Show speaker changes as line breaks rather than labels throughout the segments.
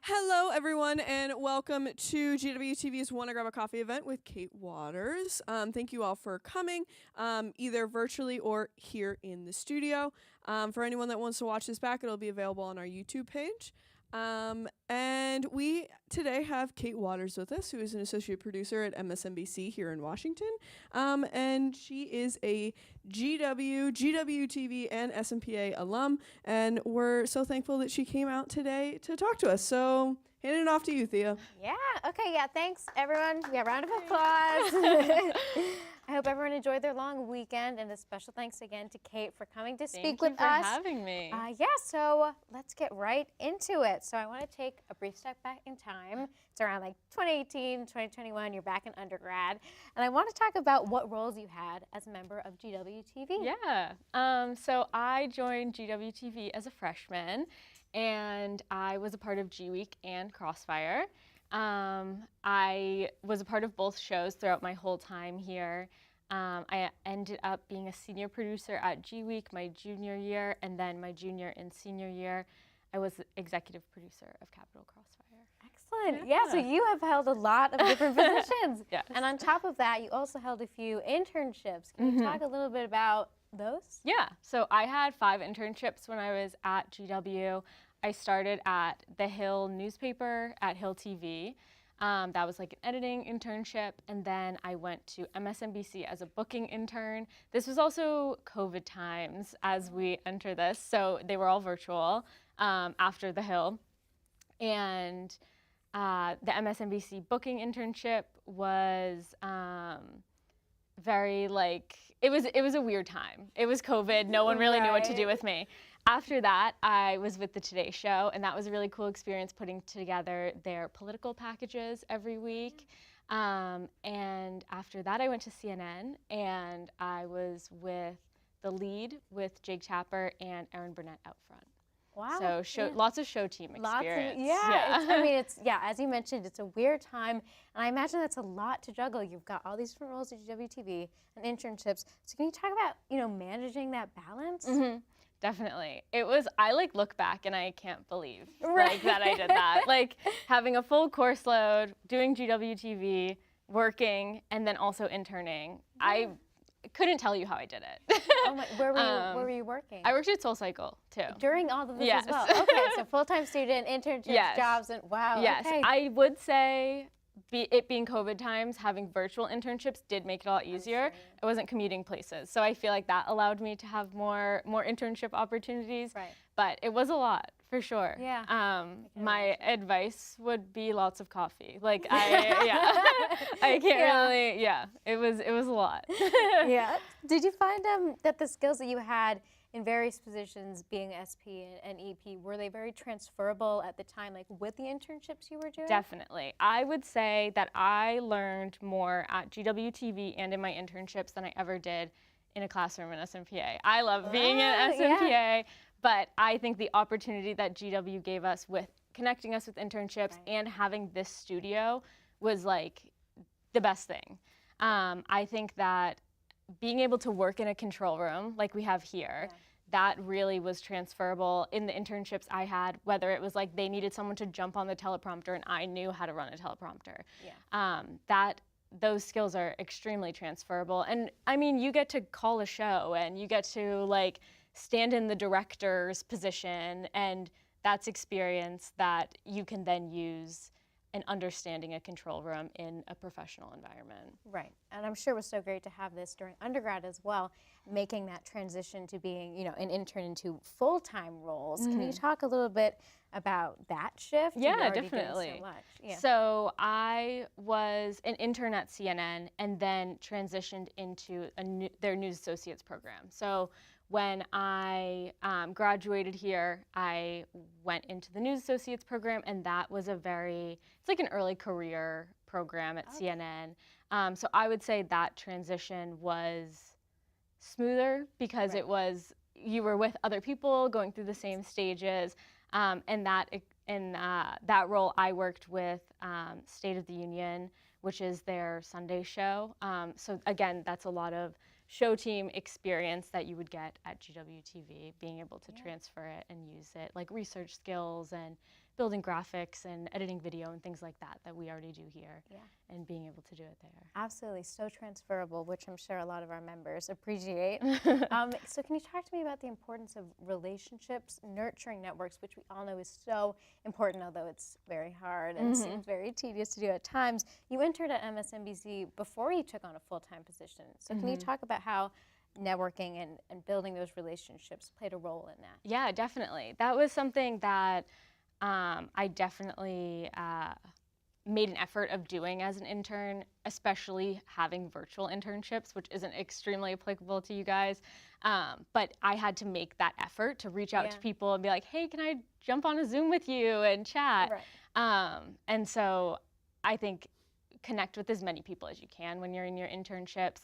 Hello, everyone, and welcome to GWTV's Wanna Grab a Coffee event with Cate Waters. Thank you all for coming, either virtually or here in the studio. For anyone that wants to watch this back, it'll be available on our YouTube page. And we today have Cate Waters with us, who is an associate producer at MSNBC here in Washington. And she is a GWTV, and SMPA alum. And we're so thankful that she came out today to talk to us. So handing it off to you, Thea.
Yeah, okay, yeah, thanks everyone. Yeah, round of applause. I hope everyone enjoyed their long weekend, and a special thanks again to Cate for coming to speak with us.
Thank you for having me.
Yeah, so let's get right into it. So I want to take a brief step back in time. It's around like 2018, 2021, you're back in undergrad. And I want to talk about what roles you had as a member of GWTV.
Yeah, so I joined GWTV as a freshman, and I was a part of G Week and Crossfire. I was a part of both shows throughout my whole time here. I ended up being a senior producer at G Week my junior year, and then my junior and senior year, I was the executive producer of Capital Crossfire.
Excellent. Yeah, so you have held a lot of different positions.
Yes.
And on top of that, you also held a few internships. Can you talk a little bit about those?
Yeah, so I had 5 internships when I was at GW. I started at the Hill newspaper at Hill TV. That was like an editing internship, and then I went to MSNBC as a booking intern. This was also COVID times as we enter this, so they were all virtual after the Hill. And the MSNBC booking internship was very like, it was a weird time. It was COVID, no one really knew what to do with me. After that, I was with the Today Show, and that was a really cool experience putting together their political packages every week. And after that, I went to CNN, and I was with The Lead with Jake Tapper and Erin Burnett out front.
Wow.
So lots of show team experience.
Yeah, as you mentioned, it's a weird time, and I imagine that's a lot to juggle. You've got all these different roles at GWTV and internships. So can you talk about, managing that balance?
Mm-hmm. Definitely. It was, I look back and I can't believe that I did that. Like having a full course load, doing GWTV, working, and then also interning. Yeah. I couldn't tell you how I did it.
Oh my, where were you working?
I worked at SoulCycle too.
During all of this
Yes.
as well? Okay, so full-time student, internships, jobs, and wow.
Yes,
okay.
I would say it being COVID times, having virtual internships did make it a lot easier. I wasn't commuting places, so I feel like that allowed me to have more internship opportunities. Right. But it was a lot, for sure.
Yeah.
My advice would be lots of coffee. Like I can't really. Yeah, it was a lot.
Yeah. Did you find that the skills that you had in various positions, being SP and EP, were they very transferable at the time, like with the internships you were doing?
Definitely. I would say that I learned more at GWTV and in my internships than I ever did in a classroom in SMPA. I love being in SMPA, but I think the opportunity that GW gave us with connecting us with internships and having this studio was like the best thing. I think that being able to work in a control room like we have here, that really was transferable in the internships I had, whether it was like they needed someone to jump on the teleprompter and I knew how to run a teleprompter. Those skills are extremely transferable. And I mean, you get to call a show and you get to like stand in the director's position, and that's experience that you can then use and understanding a control room in a professional environment.
Right, and I'm sure it was so great to have this during undergrad as well, making that transition to being, an intern into full-time roles. Can you talk a little bit about that shift?
Yeah, definitely.
So much. Yeah.
So I was an intern at CNN and then transitioned into their News Associates program. So when I graduated here, I went into the News Associates program, and that was it's like an early career program at CNN. So I would say that transition was smoother because you were with other people going through the same stages, and that role I worked with State of the Union, which is their Sunday show. So again, that's a lot of show team experience that you would get at GWTV, being able to transfer it and use it, like research skills and building graphics and editing video and things like that that we already do here, and being able to do it there.
Absolutely, so transferable, which I'm sure a lot of our members appreciate. So can you talk to me about the importance of relationships, nurturing networks, which we all know is so important, although it's very hard and seems very tedious to do at times. You entered at MSNBC before you took on a full-time position. So can you talk about how networking and building those relationships played a role in that?
Yeah, definitely. That was something that I definitely made an effort of doing as an intern, especially having virtual internships, which isn't extremely applicable to you guys. But I had to make that effort to reach out to people and be like, hey, can I jump on a Zoom with you and chat?
Right.
And so I think connect with as many people as you can when you're in your internships,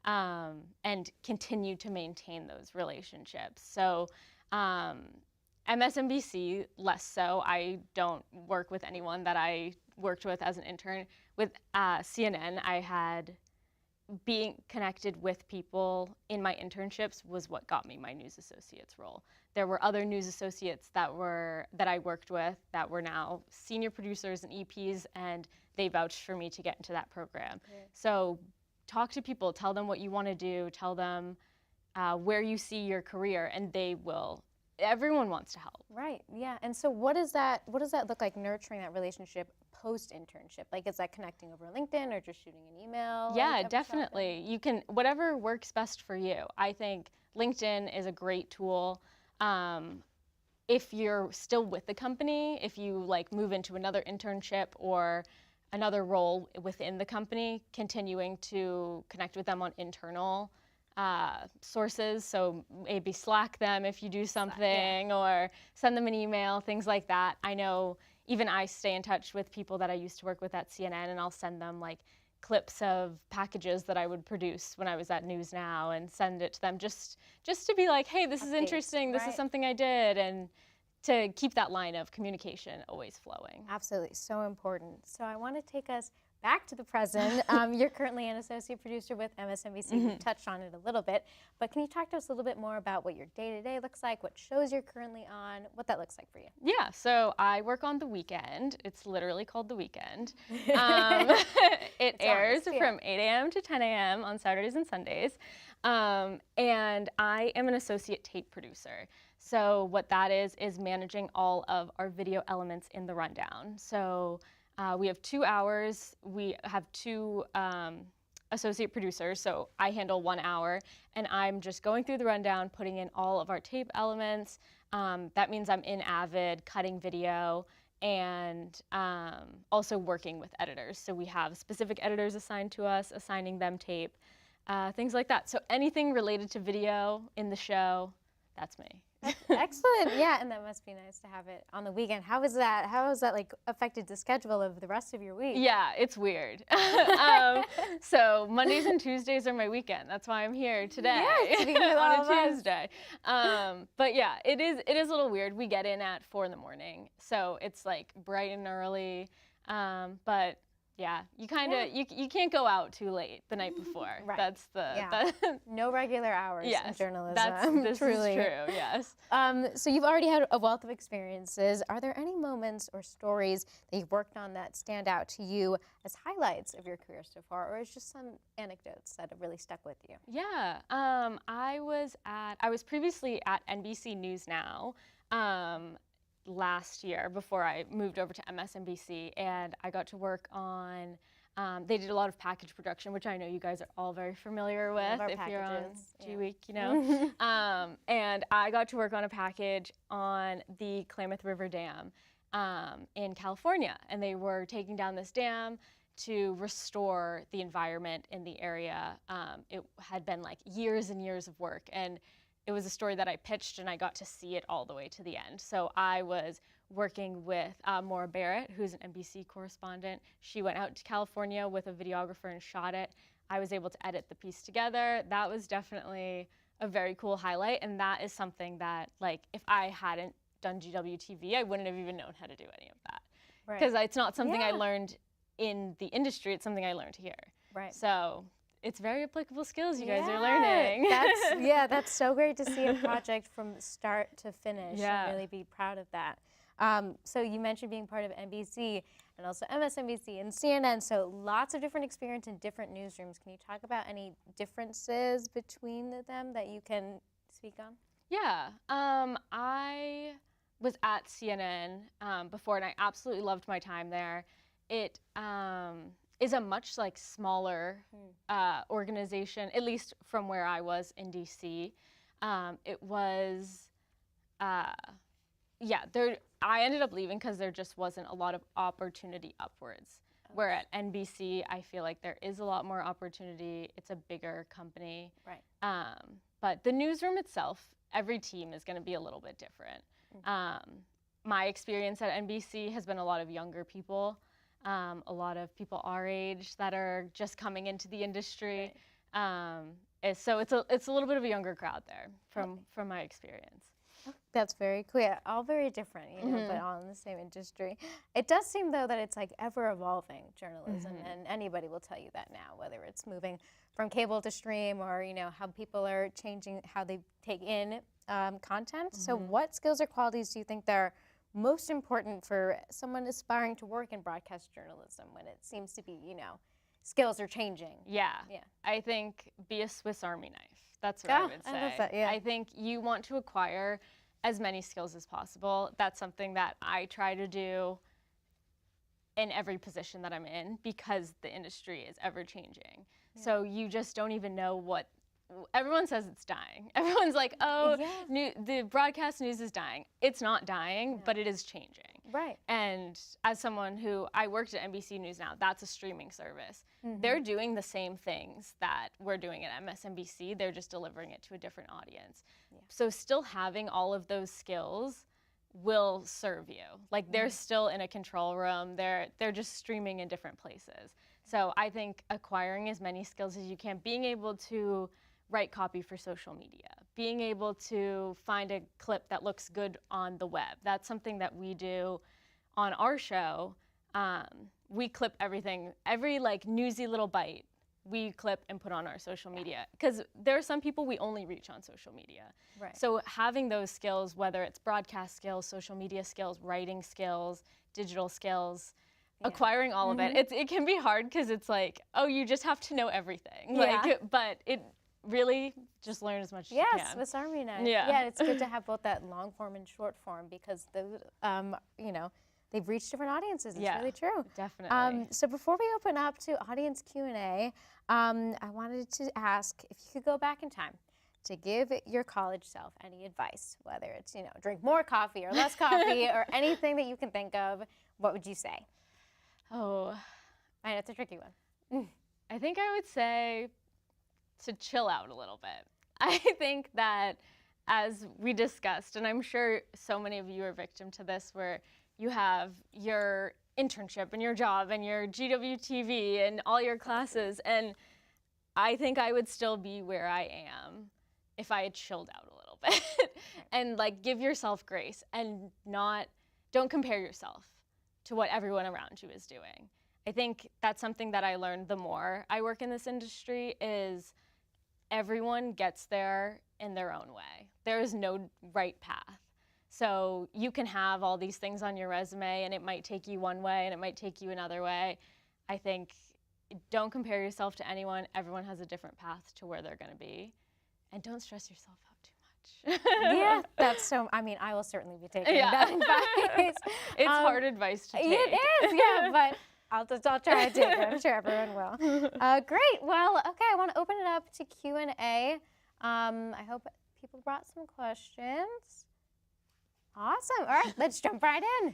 and continue to maintain those relationships. So MSNBC, less so. I don't work with anyone that I worked with as an intern. With CNN, I had being connected with people in my internships was what got me my news associates role. There were other news associates that I worked with that were now senior producers and EPs, and they vouched for me to get into that program. So talk to people, tell them what you want to do, tell them where you see your career, and they will. Everyone wants to help.
Right, yeah. And so what does that look like, nurturing that relationship post-internship? Like, is that connecting over LinkedIn or just shooting an email?
Yeah, definitely. You can, whatever works best for you. I think LinkedIn is a great tool. If you're still with the company, if you like move into another internship or another role within the company, continuing to connect with them on internal sources, so maybe Slack them if you do something, or send them an email, things like that. I know even I stay in touch with people that I used to work with at CNN, and I'll send them like clips of packages that I would produce when I was at News Now and send it to them just to be like, hey, this is interesting, this is something I did, and to keep that line of communication always flowing.
Absolutely, so important. So I want to take us back to the present. You're currently an associate producer with MSNBC. We touched on it a little bit, but can you talk to us a little bit more about what your day-to-day looks like, what shows you're currently on, what that looks like for you?
Yeah, so I work on The Weekend. It's literally called The Weekend. It airs from 8 a.m. to 10 a.m. on Saturdays and Sundays. And I am an associate tape producer. So what that is managing all of our video elements in the rundown. So we have 2 hours. We have 2 associate producers, so I handle 1 hour, and I'm just going through the rundown, putting in all of our tape elements. That means I'm in Avid, cutting video, and also working with editors. So we have specific editors assigned to us, assigning them tape, things like that. So anything related to video in the show, that's me.
Excellent. Yeah, and that must be nice to have it on the weekend. How has that like affected the schedule of the rest of your week?
Yeah, it's weird. So Mondays and Tuesdays are my weekend. That's why I'm here today on a Tuesday. But yeah, it is a little weird. We get in at 4 in the morning, so it's like bright and early. But yeah, you kind of you can't go out too late the night before.
Right.
That's the
no regular hours in journalism.
This
truly
is true. Yes.
So you've already had a wealth of experiences. Are there any moments or stories that you've worked on that stand out to you as highlights of your career so far, or is just some anecdotes that have really stuck with you?
Yeah. I was previously at NBC News Now. Last year before I moved over to MSNBC, and I got to work on, they did a lot of package production, which I know you guys are all very familiar with if you're on G-Week, you know. And I got to work on a package on the Klamath River Dam in California, and they were taking down this dam to restore the environment in the area. It had been like years and years of work, and it was a story that I pitched, and I got to see it all the way to the end. So I was working with Maura Barrett, who's an NBC correspondent. She went out to California with a videographer and shot it. I was able to edit the piece together. That was definitely a very cool highlight, and that is something that, like, if I hadn't done GWTV, I wouldn't have even known how to do any of that. Because it's not something I learned in the industry, it's something I learned here.
Right.
So it's very applicable skills you guys are learning.
That's so great to see a project from start to finish and really be proud of that. So you mentioned being part of NBC and also MSNBC and CNN, so lots of different experience in different newsrooms. Can you talk about any differences between them that you can speak on?
Yeah, I was at CNN before, and I absolutely loved my time there. It is a much like smaller organization, at least from where I was in DC. It was, yeah, there. I ended up leaving because there just wasn't a lot of opportunity upwards. Where at NBC, I feel like there is a lot more opportunity. It's a bigger company.
Right.
But the newsroom itself, every team is going to be a little bit different. My experience at NBC has been a lot of younger people, a lot of people our age that are just coming into the industry. Right. So it's a little bit of a younger crowd there from my experience.
That's very clear. All very different, you know, but all in the same industry. It does seem, though, that it's like ever-evolving journalism, and anybody will tell you that now, whether it's moving from cable to stream or, you know, how people are changing how they take in content. So what skills or qualities do you think that are most important for someone aspiring to work in broadcast journalism when it seems to be, you know, skills are changing?
Yeah. I think be a Swiss Army knife. That's what I would say.
I love that, yeah.
I think you want to acquire as many skills as possible. That's something that I try to do in every position that I'm in because the industry is ever changing. Yeah. So you just don't even know what, everyone says it's dying. Everyone's like, oh, the broadcast news is dying. It's not dying, but it is changing.
Right.
And as someone who, I worked at NBC News now, that's a streaming service. They're doing the same things that we're doing at MSNBC, they're just delivering it to a different audience. Yeah. So still having all of those skills will serve you. Like they're still in a control room, they're just streaming in different places. So I think acquiring as many skills as you can, being able to write copy for social media, being able to find a clip that looks good on the web. That's something that we do on our show. We clip everything, every like newsy little bite, we clip and put on our social media. Because there are some people we only reach on social media. Right. So having those skills, whether it's broadcast skills, social media skills, writing skills, digital skills, acquiring all of it, it can be hard because it's like, oh, you just have to know everything. Like, but it really just learn as much as you can.
Yes, Swiss Army knife. Yeah, it's good to have both that long form and short form because those, you know, they've reached different audiences. It's really true.
Definitely.
So before we open up to audience Q&A, I wanted to ask if you could go back in time to give your college self any advice, whether it's, you know, drink more coffee or less coffee or anything that you can think of, what would you say?
Oh.
I know, it's a tricky one.
I think I would say to chill out a little bit. I think that as we discussed, and I'm sure so many of you are victim to this, where you have your internship and your job and your GWTV and all your classes, and I think I would still be where I am if I had chilled out a little bit and like give yourself grace and don't compare yourself to what everyone around you is doing. I think that's something that I learned the more I work in this industry is everyone gets there in their own way. There is no right path. So you can have all these things on your resume and it might take you one way and it might take you another way. I think don't compare yourself to anyone. Everyone has a different path to where they're going to be. And don't stress yourself out too much.
Yeah, that's so, I mean, I will certainly be taking that advice.
It's hard advice to take.
It is, yeah, but I'll try to take it. I'm sure everyone will. Great. Well, okay, I want to open it up to Q&A. I hope people brought some questions. Awesome. All right, let's jump right in.
All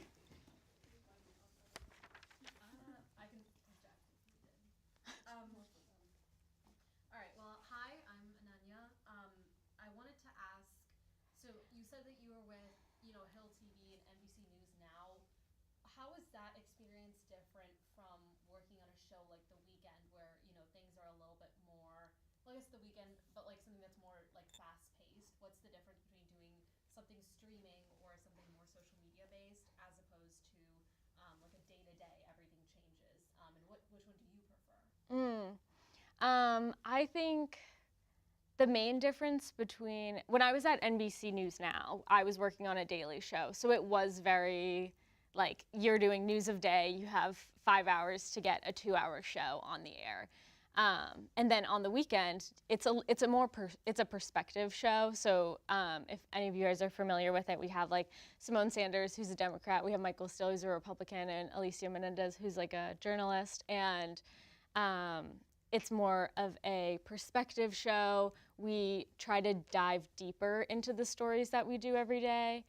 right, well, hi, I'm Ananya. I wanted to ask, so you said that you were with, you know, Hill TV and NBC News now. How is that experience different from working on a show like The Weekend where, you know, things are a little bit more, well, I guess The Weekend, but like something that's more like fast-paced? What's the difference between doing something streaming or something more social media based as opposed to like a day-to-day, everything changes? And which one do you prefer?
I think The main difference between when I was at NBC News Now, I was working on a daily show. So it was very like you're doing news of day, you have 5 hours to get a 2-hour show on the air. And then on the weekend, it's a perspective show. So if any of you guys are familiar with it, we have like Simone Sanders, who's a Democrat. We have Michael Still, who's a Republican, and Alicia Menendez, who's like a journalist. And it's more of a perspective show. We try to dive deeper into the stories that we do every day.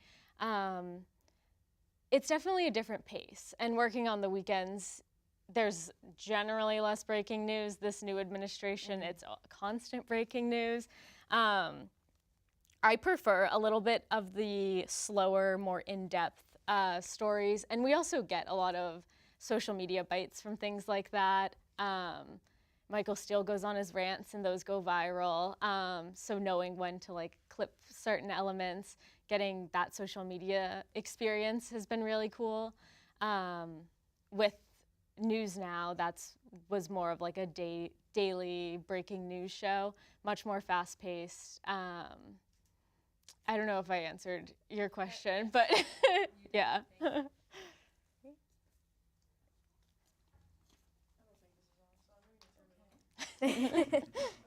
It's definitely a different pace. And working on the weekends, there's generally less breaking news. This new administration, it's constant breaking news. I prefer a little bit of the slower, more in-depth stories. And we also get a lot of social media bites from things like that. Michael Steele goes on his rants and those go viral. So knowing when to like clip certain elements, getting that social media experience has been really cool. With News Now, was more of like a daily breaking news show, much more fast paced. I don't know if I answered your question, but yeah.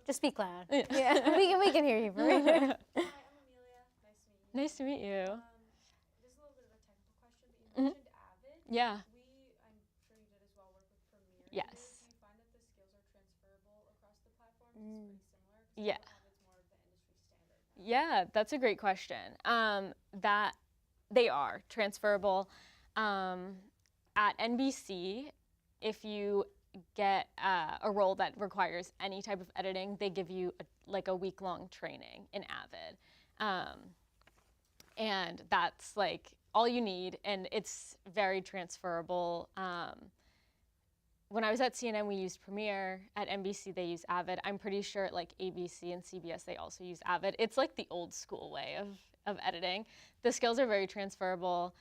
Just speak loud. Yeah, we can hear you.
Hi, I'm Amelia.
Nice to meet you.
Just a little bit of a technical question, but you mentioned Avid.
Yeah.
I'm sure you did as well, work with Premiere.
Yes.
Do you find that the skills are transferable across the platforms? It's pretty similar? 'Cause
Yeah.
Avid's more of the industry standard.
Yeah, that's a great question. That they are transferable. At NBC, if you get a role that requires any type of editing, they give you a week-long training in Avid. And that's like all you need, and it's very transferable. When I was at CNN, we used Premiere. At NBC, they use Avid. I'm pretty sure at like ABC and CBS, they also use Avid. It's like the old school way of editing. The skills are very transferable.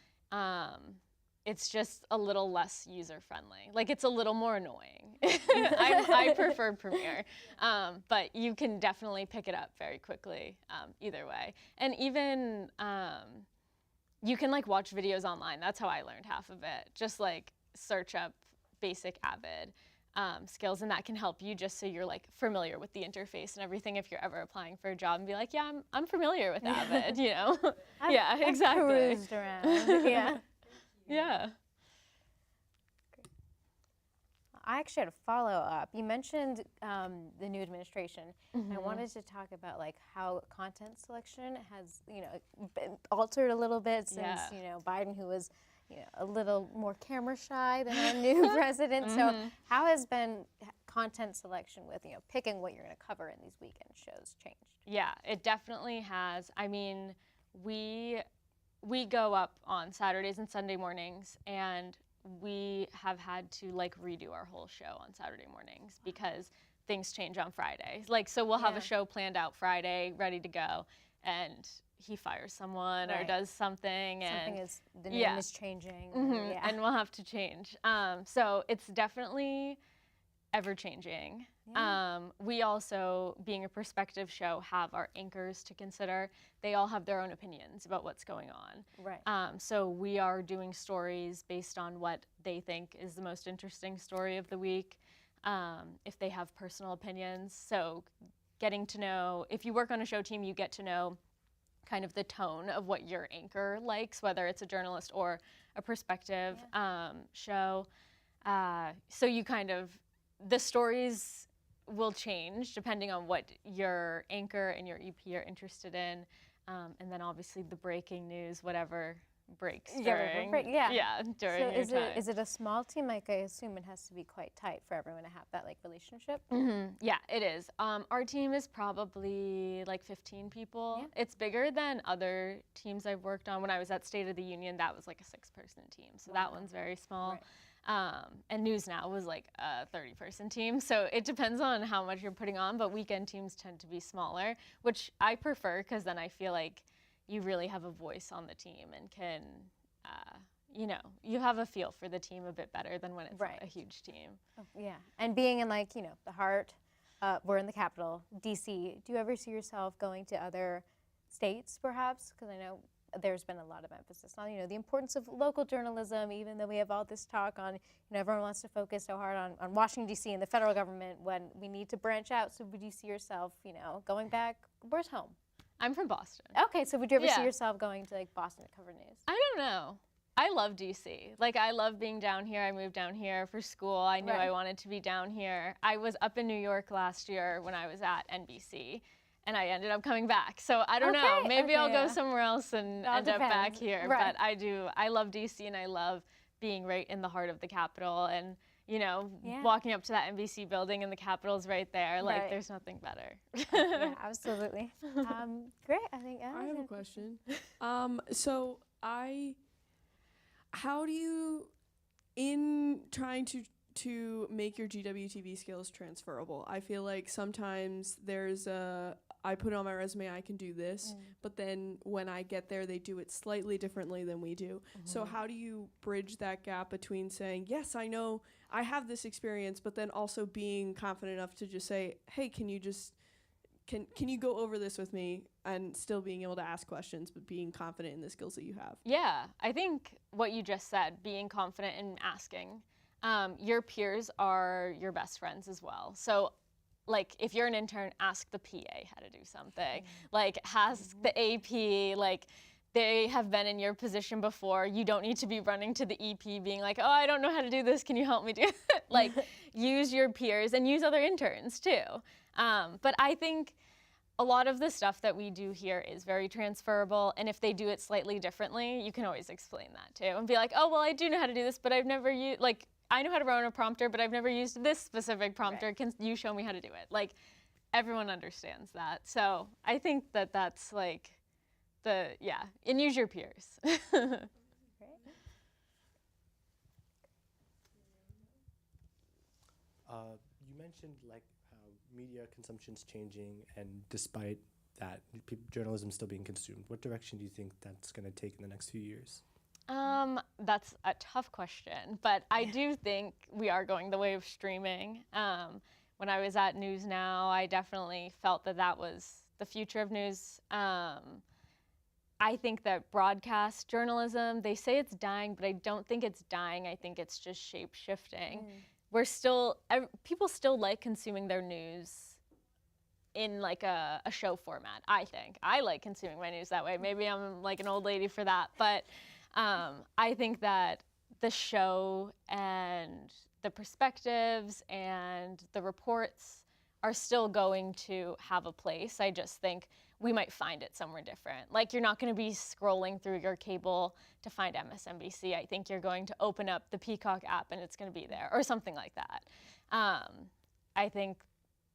It's just a little less user-friendly. Like, it's a little more annoying. I prefer Premiere, but you can definitely pick it up very quickly either way. And even you can like watch videos online. That's how I learned half of it. Just like search up basic Avid skills, and that can help you just so you're like familiar with the interface and everything if you're ever applying for a job and be like, yeah, I'm familiar with Avid, you know? Yeah, exactly.
I've cruised around. Yeah.
Yeah.
I actually had a follow-up. You mentioned the new administration. And I wanted to talk about like how content selection has, been altered a little bit since, Biden, who was, a little more camera shy than our new president. So how has been content selection with, picking what you're going to cover in these weekend shows changed?
Yeah, it definitely has. I mean, we go up on Saturdays and Sunday mornings, and we have had to like redo our whole show on Saturday mornings because things change on Friday. Like, so we'll have a show planned out Friday, ready to go, and he fires someone or does something, and
the name is changing.
And we'll have to change. So it's definitely ever changing. We also, being a perspective show, have our anchors to consider. They all have their own opinions about what's going on.
Right.
So we are doing stories based on what they think is the most interesting story of the week, if they have personal opinions. So getting to know, if you work on a show team, you get to know kind of the tone of what your anchor likes, whether it's a journalist or a perspective show. So you kind of, the stories will change depending on what your anchor and your EP are interested in. And then obviously the breaking news, whatever breaks during. During
so is it a small team? Like, I assume it has to be quite tight for everyone to have that like relationship.
Yeah, it is. Our team is probably like 15 people. It's bigger than other teams I've worked on. When I was at State of the Union, that was like a 6-person team. So that one's very small. Right. And News Now was like a 30-person team. So it depends on how much you're putting on, but weekend teams tend to be smaller, which I prefer because then I feel like you really have a voice on the team and can, you have a feel for the team a bit better than when it's a huge team.
Yeah, and being in like, the heart we're in the capital, DC. Do you ever see yourself going to other states, perhaps? Because I know there's been a lot of emphasis on, the importance of local journalism, even though we have all this talk on, everyone wants to focus so hard on Washington, D.C. and the federal government when we need to branch out. So would you see yourself, going back? Where's home?
I'm from Boston.
Okay, so would you ever see yourself going to like Boston to cover news?
I don't know. I love DC. Like, I love being down here. I moved down here for school. I knew I wanted to be down here. I was up in New York last year when I was at NBC, and I ended up coming back. So I don't know. Maybe I'll go somewhere else and end up back here. But I love DC, and I love being right in the heart of the Capitol, and walking up to that NBC building and the Capitol's right there. Like, there's nothing better.
Yeah, absolutely. Great. I think
I have a question. How do you, in trying to make your GWTV skills transferable, I feel like sometimes I put on my resume, I can do this, but then when I get there, they do it slightly differently than we do. So how do you bridge that gap between saying, yes, I know I have this experience, but then also being confident enough to just say, hey, can you go over this with me, and still being able to ask questions, but being confident in the skills that you have?
Yeah, I think what you just said, being confident in asking. Your peers are your best friends as well. So, like, if you're an intern, ask the PA how to do something. Like, ask the AP, like, they have been in your position before. You don't need to be running to the EP being like, oh, I don't know how to do this. Can you help me do it? Like, use your peers and use other interns too. But I think a lot of the stuff that we do here is very transferable, and if they do it slightly differently, you can always explain that too and be like, oh, well, I do know how to do this, but I've never used, like, I know how to run a prompter, but I've never used this specific prompter. Can you show me how to do it? Like, everyone understands that. So I think that that's like and use your peers.
You mentioned like how media consumption's changing, and despite that, journalism still being consumed. What direction do you think that's going to take in the next few years?
That's a tough question, but I do think we are going the way of streaming. When I was at News Now, I definitely felt that was the future of news. I think that broadcast journalism, they say it's dying, but I don't think it's dying. I think it's just shape-shifting. People still like consuming their news in like a show format, I think. I like consuming my news that way. Maybe I'm like an old lady for that, but I think that the show and the perspectives and the reports are still going to have a place. I just think we might find it somewhere different. Like, you're not going to be scrolling through your cable to find MSNBC. I think you're going to open up the Peacock app and it's going to be there, or something like that. I think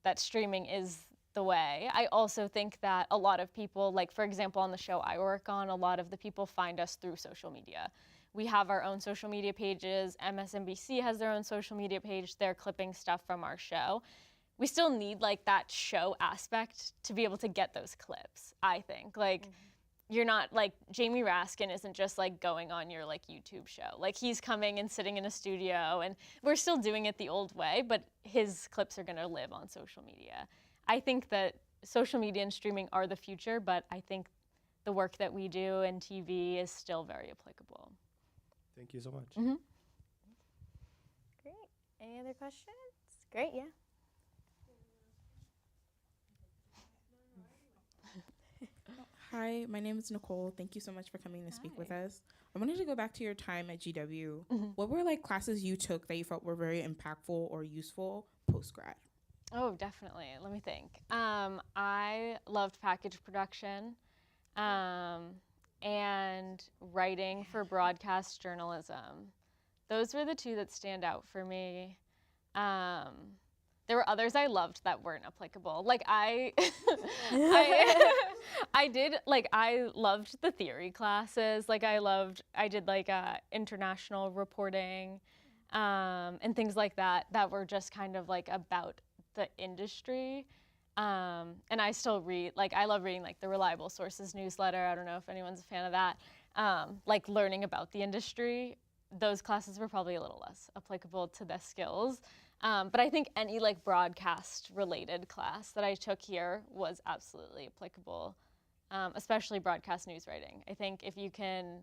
that streaming is the way. I also think that a lot of people, like, for example, on the show I work on, a lot of the people find us through social media. We have our own social media pages. MSNBC has their own social media page. They're clipping stuff from our show. We still need like that show aspect to be able to get those clips, I think. Like, you're not, like, Jamie Raskin isn't just like going on your like YouTube show. Like, he's coming and sitting in a studio, and we're still doing it the old way, but his clips are gonna live on social media. I think that social media and streaming are the future, but I think the work that we do in TV is still very applicable.
Thank you so much.
Great. Any other questions? Great, yeah.
Hi, my name is Nicole. Thank you so much for coming to speak with us. I wanted to go back to your time at GW. What were like classes you took that you felt were very impactful or useful post-grad?
Oh, definitely. Let me think. I loved package production and writing for broadcast journalism. Those were the two that stand out for me. There were others I loved that weren't applicable. Like, I loved the theory classes. Like, I did like international reporting and things like that were just kind of like about the industry. And I still read, like, I love reading like the Reliable Sources newsletter. I don't know if anyone's a fan of that. Like, learning about the industry those classes were probably a little less applicable to the skills. But I think any like broadcast related class that I took here was absolutely applicable, especially broadcast news writing. I think if you can,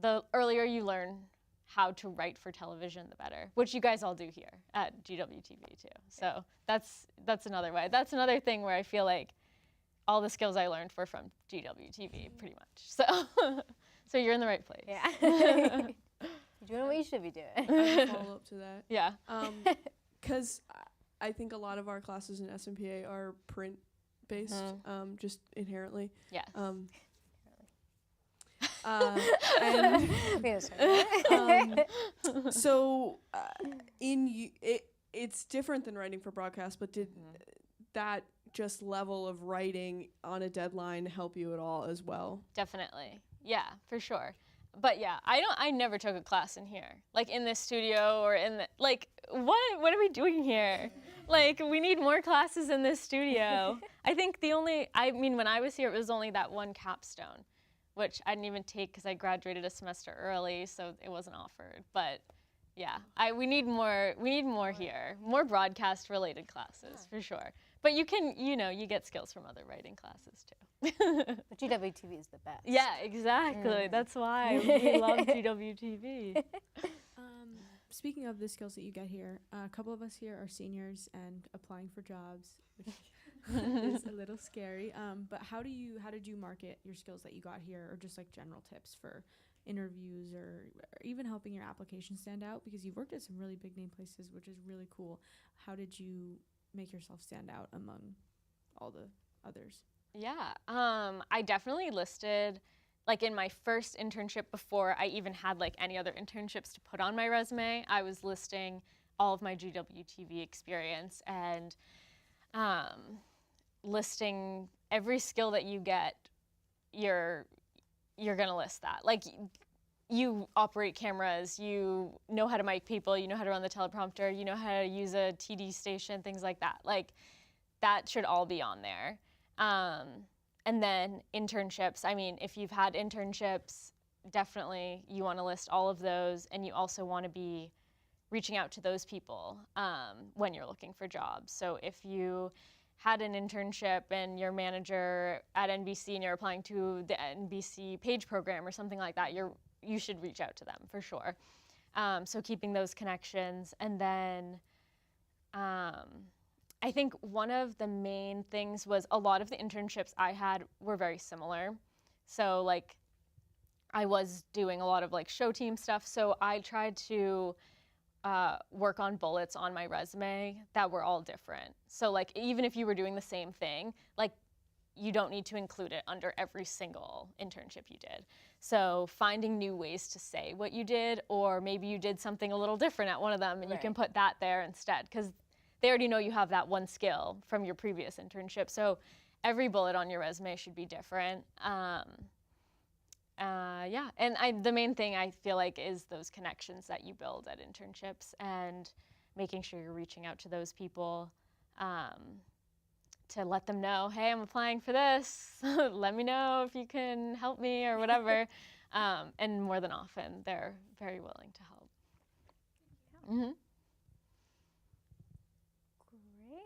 the earlier you learn how to write for television, the better, which you guys all do here at GWTV too. So that's another way. That's another thing where I feel like all the skills I learned were from GWTV pretty much. So, so you're in the right place.
Yeah. You're doing what you should be doing.
I follow up to that.
Yeah.
Because I think a lot of our classes in SMPA are print based, just inherently.
Yes.
So it's different than writing for broadcast, but did that just level of writing on a deadline help you at all as well?
Definitely. Yeah, for sure. But yeah, I never took a class in here. Like in this studio or in the, like, what are we doing here? Like, we need more classes in this studio. I think I mean, when I was here, it was only that one capstone, which I didn't even take because I graduated a semester early, so it wasn't offered. But yeah, we need more here, more broadcast related classes for sure. But you can, you get skills from other writing classes too.
But GWTV is the best.
Yeah, exactly. That's why we love GWTV.
Speaking of the skills that you get here, a couple of us here are seniors and applying for jobs, which is a little scary. But how did you market your skills that you got here, or just like general tips for interviews or even helping your application stand out? Because you've worked at some really big name places, which is really cool. How did you make yourself stand out among all the others?
Yeah, I definitely listed, like in my first internship before I even had like any other internships to put on my resume, I was listing all of my GWTV experience and listing every skill that you get, you're gonna list that. Like, you operate cameras, you know how to mic people, you know how to run the teleprompter, you know how to use a TD station, things like that. Like, that should all be on there. And then internships. I mean, if you've had internships, definitely you want to list all of those, and you also want to be reaching out to those people when you're looking for jobs. So if you had an internship and your manager at NBC and you're applying to the NBC page program or something like that, you should reach out to them for sure. So keeping those connections. And then I think one of the main things was a lot of the internships I had were very similar. So like, I was doing a lot of like show team stuff, so I tried to work on bullets on my resume that were all different. So like, even if you were doing the same thing, like, you don't need to include it under every single internship you did. So finding new ways to say what you did, or maybe you did something a little different at one of them and you can put that there instead, because they already know you have that one skill from your previous internship. So every bullet on your resume should be different. Yeah, and the main thing I feel like is those connections that you build at internships and making sure you're reaching out to those people to let them know, hey, I'm applying for this. Let me know if you can help me or whatever. And more than often, they're very willing to help. Mm-hmm.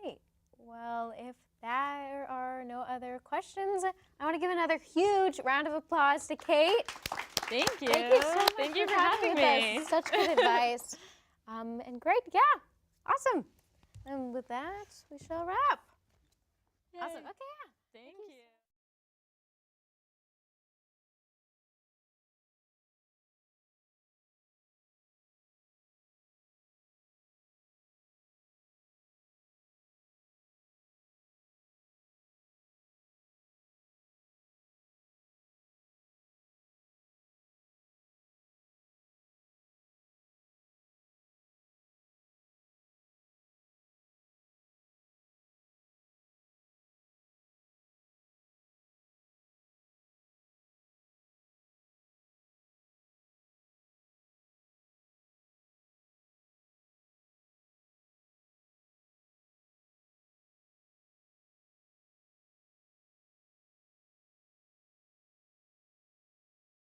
Great. Well, if there are no other questions, I want to give another huge round of applause to Cate.
Thank you.
Thank you so much
Thank you for
having
having me.
us. Such good advice. And great, yeah, awesome. And with that, we shall wrap.
Yay.
Awesome. Okay, yeah.
Thank you.